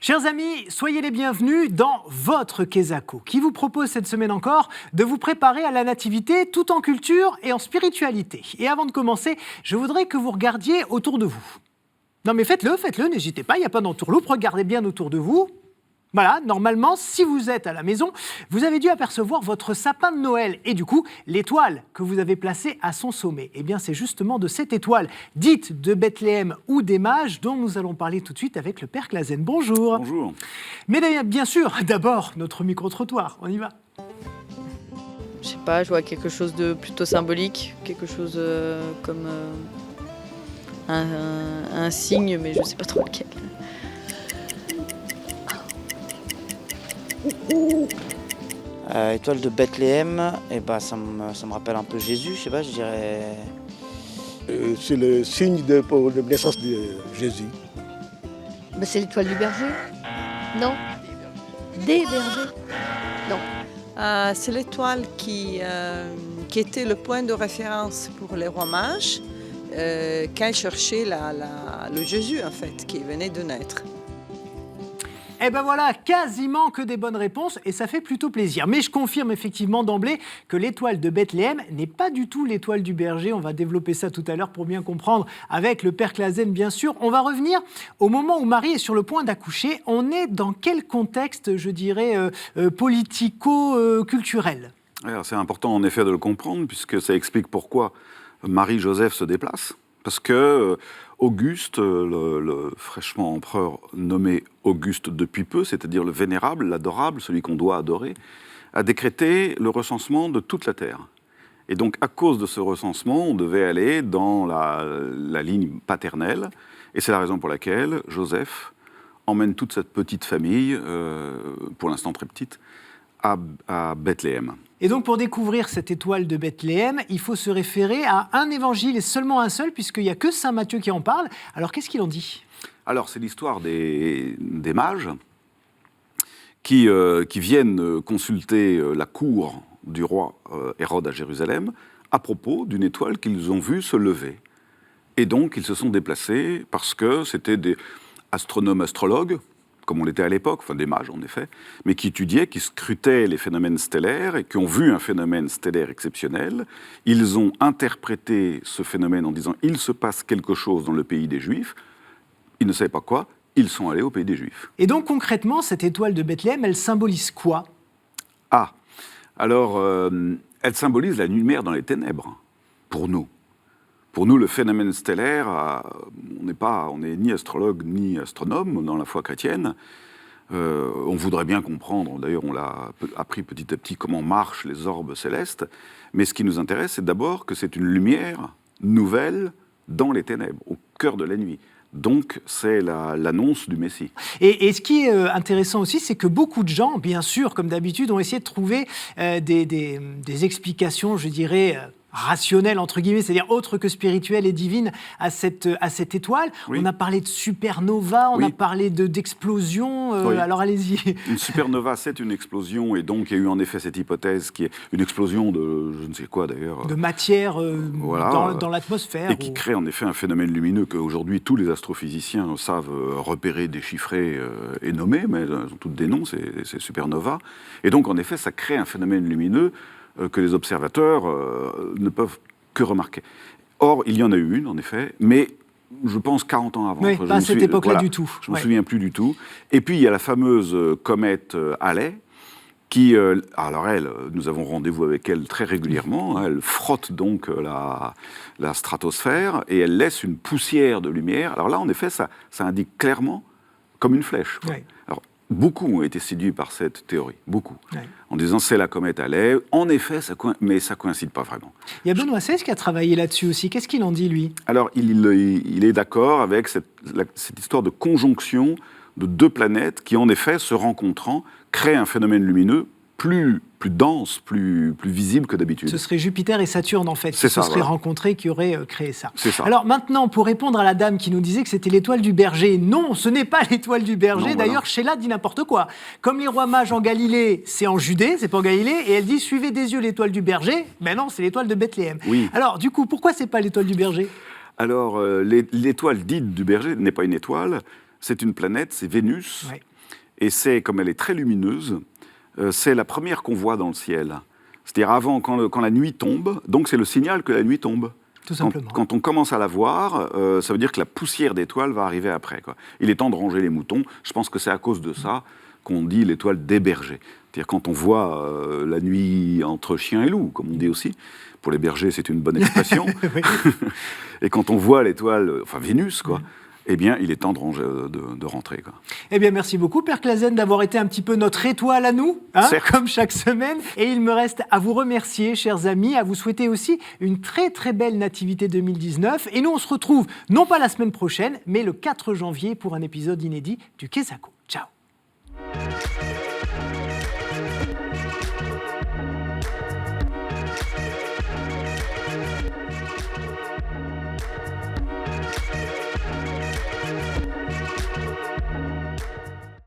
Chers amis, soyez les bienvenus dans votre Kesako, qui vous propose cette semaine encore de vous préparer à la nativité tout en culture et en spiritualité. Et avant de commencer, je voudrais que vous regardiez autour de vous. Non mais faites-le, n'hésitez pas, il n'y a pas d'entourloupe, regardez bien autour de vous. Voilà, normalement, si vous êtes à la maison, vous avez dû apercevoir votre sapin de Noël et du coup, l'étoile que vous avez placée à son sommet. Eh bien, c'est justement de cette étoile, dite de Bethléem ou des mages, dont nous allons parler tout de suite avec le Père Clasen. Bonjour. Bonjour. Mais bien sûr, d'abord, notre micro-trottoir, on y va. Je sais pas, je vois quelque chose de plutôt symbolique, quelque chose comme un signe, mais je sais pas trop lequel. Étoile de Bethléem, ça me rappelle un peu Jésus, je sais pas, je dirais. C'est le signe de naissance de Jésus. C'est l'étoile du berger. Non. Des bergers. Non. C'est l'étoile qui était le point de référence pour les rois mages quand ils cherchaient le Jésus, en fait, qui venait de naître. Eh ben voilà, quasiment que des bonnes réponses et ça fait plutôt plaisir. Mais je confirme effectivement d'emblée que l'étoile de Bethléem n'est pas du tout l'étoile du berger. On va développer ça tout à l'heure pour bien comprendre avec le Père Clasen, bien sûr. On va revenir au moment où Marie est sur le point d'accoucher. On est dans quel contexte, je dirais, politico-culturel ? Alors, c'est important en effet de le comprendre puisque ça explique pourquoi Marie-Joseph se déplace. Parce que Auguste, le fraîchement empereur nommé Auguste depuis peu, c'est-à-dire le vénérable, l'adorable, celui qu'on doit adorer, a décrété le recensement de toute la terre. Et donc, à cause de ce recensement, on devait aller dans la ligne paternelle. Et c'est la raison pour laquelle Joseph emmène toute cette petite famille, pour l'instant très petite, à Bethléem. Et donc, pour découvrir cette étoile de Bethléem, il faut se référer à un évangile et seulement un seul, puisqu'il n'y a que saint Matthieu qui en parle. Alors, qu'est-ce qu'il en dit ? Alors, c'est l'histoire des mages qui viennent consulter la cour du roi Hérode à Jérusalem à propos d'une étoile qu'ils ont vue se lever. Et donc, ils se sont déplacés parce que c'était des astronomes, astrologues, comme on l'était à l'époque, enfin des mages en effet, mais qui étudiaient, qui scrutaient les phénomènes stellaires et qui ont vu un phénomène stellaire exceptionnel. Ils ont interprété ce phénomène en disant « il se passe quelque chose dans le pays des Juifs ». Ils ne savaient pas quoi, ils sont allés au pays des Juifs. Et donc concrètement, cette étoile de Bethléem, elle symbolise quoi ? Alors, elle symbolise la lumière dans les ténèbres, pour nous. Pour nous, le phénomène stellaire, on n'est ni astrologue ni astronome dans la foi chrétienne. On voudrait bien comprendre, d'ailleurs on l'a appris petit à petit, comment marchent les orbes célestes. Mais ce qui nous intéresse, c'est d'abord que c'est une lumière nouvelle dans les ténèbres, au cœur de la nuit. Donc, c'est l'annonce du Messie. Et ce qui est intéressant aussi, c'est que beaucoup de gens, bien sûr, comme d'habitude, ont essayé de trouver des explications, je dirais, rationnelles, entre guillemets, c'est-à-dire autres que spirituelles et divines, à cette étoile. Oui. On a parlé de supernova, on a parlé d'explosion, alors allez-y. Une supernova, c'est une explosion, et donc il y a eu en effet cette hypothèse qui est une explosion de, je ne sais quoi d'ailleurs... De matière dans l'atmosphère. Et qui crée en effet un phénomène lumineux qu'aujourd'hui tous les astrophysiciens savent repérer, déchiffrer et nommer, mais elles ont toutes des noms, c'est supernova. Et donc en effet, ça crée un phénomène lumineux que les observateurs ne peuvent que remarquer. Or, il y en a eu une, en effet, mais je pense 40 ans avant. Oui, pas à cette époque-là du tout. Je ne me souviens plus du tout. Et puis, il y a la fameuse comète Halley, qui, alors elle, nous avons rendez-vous avec elle très régulièrement, elle frotte donc la stratosphère, et elle laisse une poussière de lumière. Alors là, en effet, ça indique clairement comme une flèche. Oui. Alors, beaucoup ont été séduits par cette théorie, beaucoup, en disant c'est la comète Halley. En effet, mais ça ne coïncide pas vraiment. Il y a Benoît XVI qui a travaillé là-dessus aussi. Qu'est-ce qu'il en dit, lui ? Alors, il est d'accord avec cette histoire de conjonction de deux planètes qui, en effet, se rencontrant, créent un phénomène lumineux plus dense, plus visible que d'habitude. Ce serait Jupiter et Saturne, en fait, qui se seraient rencontrés, qui auraient créé ça. C'est ça. Alors maintenant, pour répondre à la dame qui nous disait que c'était l'étoile du berger, non, ce n'est pas l'étoile du berger. Non, d'ailleurs, Sheila dit n'importe quoi. Comme les rois mages en Galilée, c'est en Judée, c'est pas en Galilée, et elle dit « suivez des yeux l'étoile du berger ». Ben non, c'est l'étoile de Bethléem. Oui. Alors, du coup, pourquoi c'est pas l'étoile du berger ? Alors, l'étoile dite du berger n'est pas une étoile, c'est une planète, c'est Vénus. Ouais. Et c'est, comme elle est très lumineuse, c'est la première qu'on voit dans le ciel. C'est-à-dire avant, quand la nuit tombe, donc c'est le signal que la nuit tombe. Tout simplement. Quand on commence à la voir, ça veut dire que la poussière d'étoiles va arriver après, quoi. Il est temps de ranger les moutons. Je pense que c'est à cause de ça qu'on dit l'étoile des bergers. C'est-à-dire quand on voit la nuit entre chien et loup, comme on dit aussi. Pour les bergers, c'est une bonne expression. Oui. Et quand on voit l'étoile, enfin Vénus, quoi, eh bien, il est temps de rentrer, quoi. Eh bien, merci beaucoup, Père Clasen, d'avoir été un petit peu notre étoile à nous, comme chaque semaine. Et il me reste à vous remercier, chers amis, à vous souhaiter aussi une très, très belle Nativité 2019. Et nous, on se retrouve, non pas la semaine prochaine, mais le 4 janvier pour un épisode inédit du Quesaco.